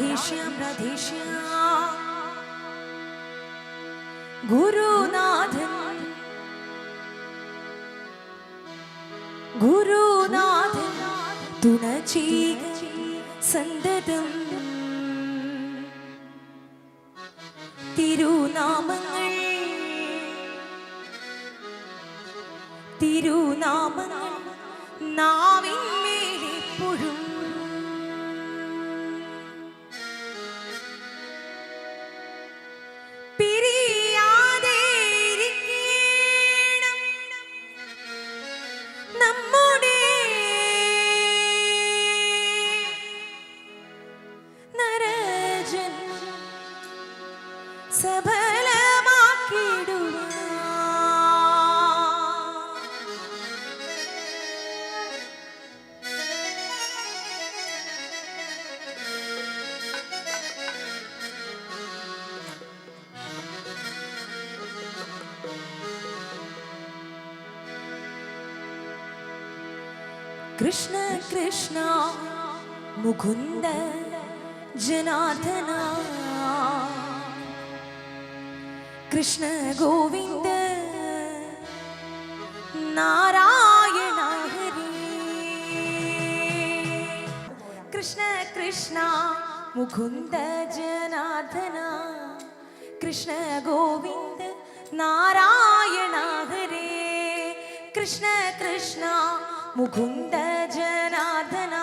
राधेश्याम राधेश्याम गुरुनाथन गुरुनाथन തുണചീക സന്തതം തിരുനാമങ്ങൾ തിരുനാമങ്ങൾ നാവിന്മേലെപ്പോഴും कृष्ण कृष्ण मुकुंद जनार्दन कृष्ण गोविंद नारायण हरि कृष्ण कृष्ण मुकुंद जनार्दन कृष्ण गोविंद नारायण हरि कृष्ण कृष्ण मुकुंद जनार्दन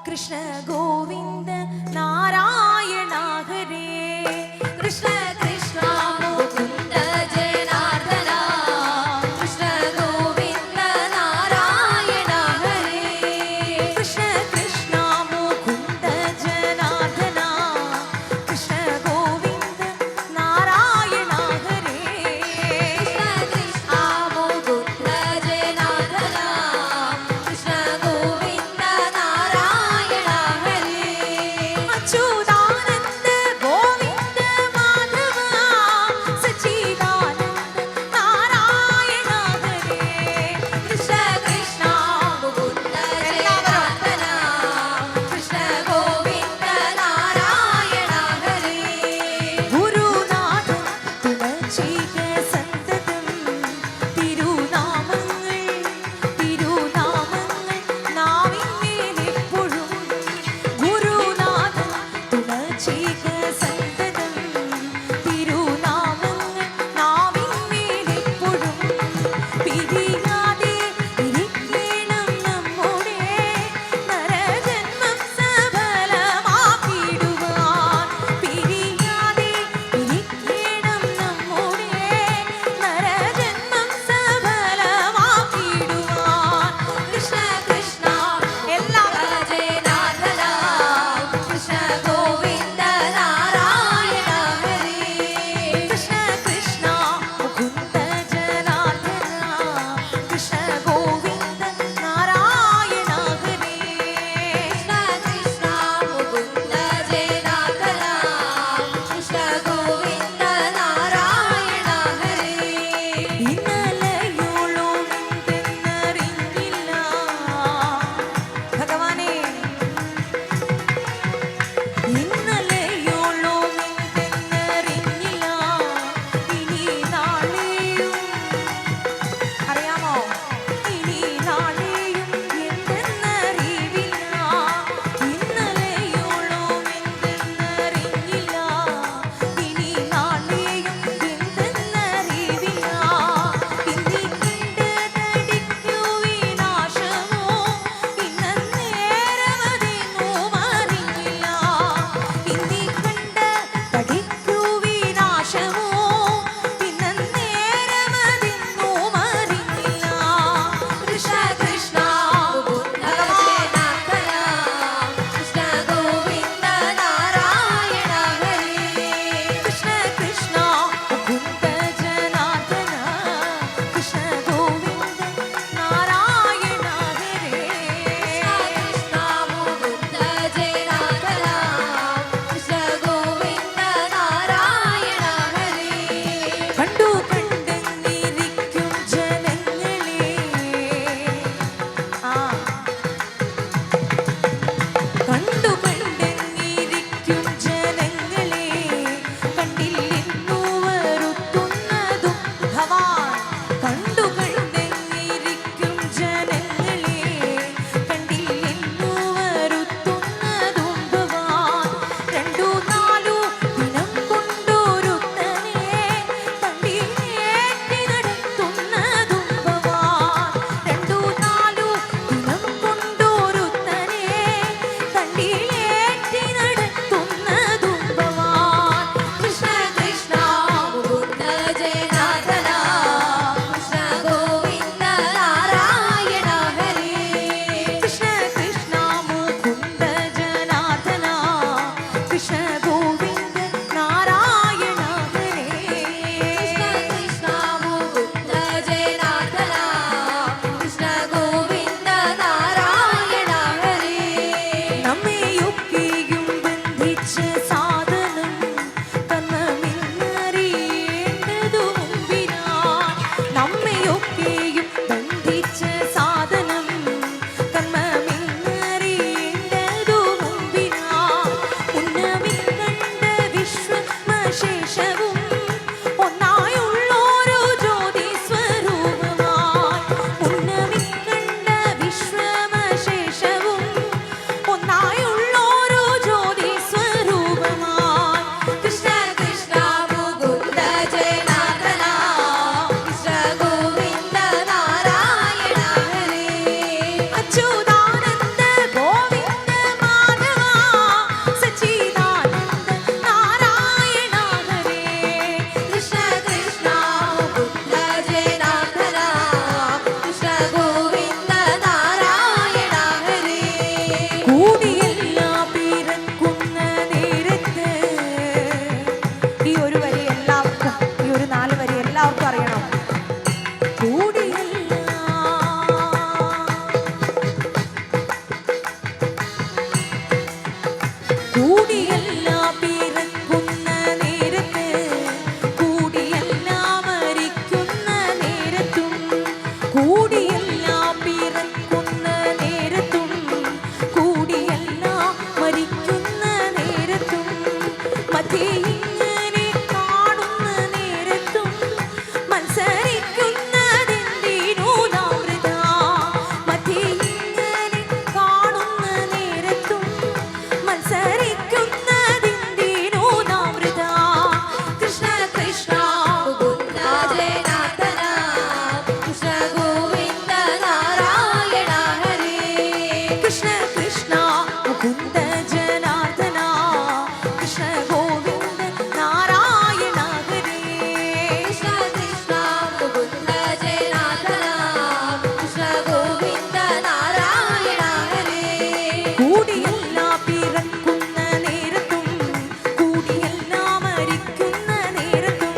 कृष्ण गोविंद नारायण हरे कृष्ण कृष्ण मुकुंद जनार्दन कृष्ण गोविंद नारायण हरे कृष्ण कृष्ण मुकुंद जनार्दन कृष्ण गोविंद नारायण हरे कृष्ण कृष्ण मुकुंद जनार्दन कृष्ण गोविंद नारायण हरे കൃഷ്ണ ഗോവിന്ദ നാരായണ ഹരേ. കൃഷ്ണ കൃഷ്ണ മുകുന്ദ ജനാർദ്ദന കൃഷ്ണ ഗോവിന്ദ നാരായണ ഹരേ. നമ്മയൊക്കെയും ബന്ധിച്ച സാധനം തന്നമിന്നറിയേണ്ടതു മുമ്പിനാൻ. നമ്മയൊക്കെയും ബന്ധിച്ച സാധനം തന്നമിന്നറിയേണ്ടതു മുമ്പിനാൻ. ഉന്നമിൽ കണ്ട വിശ്വമശേഷവും ഒന്നായുള്ളോരു ജ്യോതി സ്വരൂപമായി. ഉന്നമിൽ കണ്ട വിശ്വമശേഷവും ഒന്നായുള്ളോരു ജ്യോതി സ്വരൂപമായി. കൃഷ്ണ കൃഷ്ണ മുകുന്ദ ജനാർദ്ദന കൃഷ്ണ ഗോവിന്ദ നാരായണ ഹരേ. അച്യുതാനന്ദ ഗോവിന്ദ മാധവ സച്ചിദാനന്ദ നാരായണ ഹരേ. കൃഷ്ണ കൃഷ്ണ മുകുന്ദ ജനാർദ്ദന കൃഷ്ണ ഗോവിന്ദ നാരായണ ഹരേ. കൂടിയെല്ലാം പിറക്കുന്ന നേരത്ത് ഈ ഒരു വരി എല്ലാവർക്കും, ഈ ഒരു 4 വരി എല്ലാവർക്കും അറിയണം. കൂടിയെല്ലാം പിറക്കുന്ന നേരത്ത്, കൂടിയെല്ലാം മരിക്കുന്ന നേരത്തും, കൂടിയെല്ലാം പിറക്കുന്ന നേരത്തും, കൂടിയെല്ലാം മരിക്കുന്ന നേരത്തും, മധ്യേ ഇങ്ങനെ കാണുന്ന നേരത്തും മത്സരിക്കുന്നതെന്തിനു നാം വൃഥാ. മധ്യേ ഇങ്ങനെ കാണുന്ന നേരത്തും മത്സരിക്കുന്നതെന്തിനു നാം വൃഥാ. കൃഷ്ണ കൃഷ്ണ മുകുന്ദ ജനാർദ്ദന കൃഷ്ണ ഗോവിന്ദ നാരായണ ഹരേ. കൃഷ്ണ കൃഷ്ണ മുകുന്ദ ജനാർദ്ദന കൃഷ്ണ ഗോവിന്ദ നാരായണ ഹരേ. കൃഷ്ണ കൃഷ്ണ മുകുന്ദ ജനാർദ്ദന കൃഷ്ണ ഗോവിന്ദ നാരായണ ഹരേ. കൂടിയെല്ലാം പിറക്കുന്ന നേരത്തും, കൂടിയെല്ലാം മരിക്കുന്ന നേരത്തും,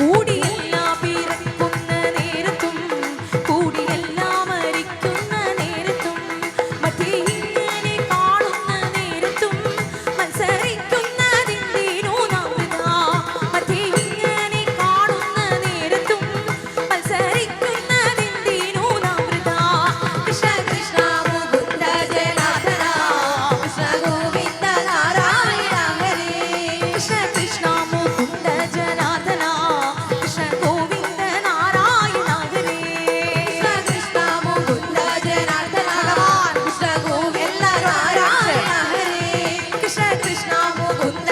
കൂടിയെല്ലാം പിറക്കുന്ന നേരത്തും, കൂടിയെല്ലാം മരിക്കുന്ന നേരത്തും, മധ്യേ ഇങ്ങനെ കാണുന്ന നേരത്തും മത്സരിക്കുന്നതെന്തിനു നാം വൃഥാ. മധ്യേ ഇങ്ങനെ കാണുന്ന നേരത്തും മത്സരിക്കുന്നതെന്തിനു നാം വൃഥാ. കൃഷ്ണ കൃഷ്ണ മുകുന്ദ ജനാർദ്ദന കൃഷ്ണ ഗോവിന്ദ നാരായണ ഹരേ. കൃഷ്ണ കൃഷ്ണ മുകുന്ദ ജനാർദ്ദന കൃഷ്ണ ഗോവിന്ദ നാരായണ ഹരേ. കൃഷ്ണ കൃഷ്ണ മുകുന്ദ ജനാർദ്ദന കൃഷ്ണ ഗോവിന്ദ നാരായണ ഹരേ. കൃഷ്ണ കൃഷ്ണ മുകുന്ദ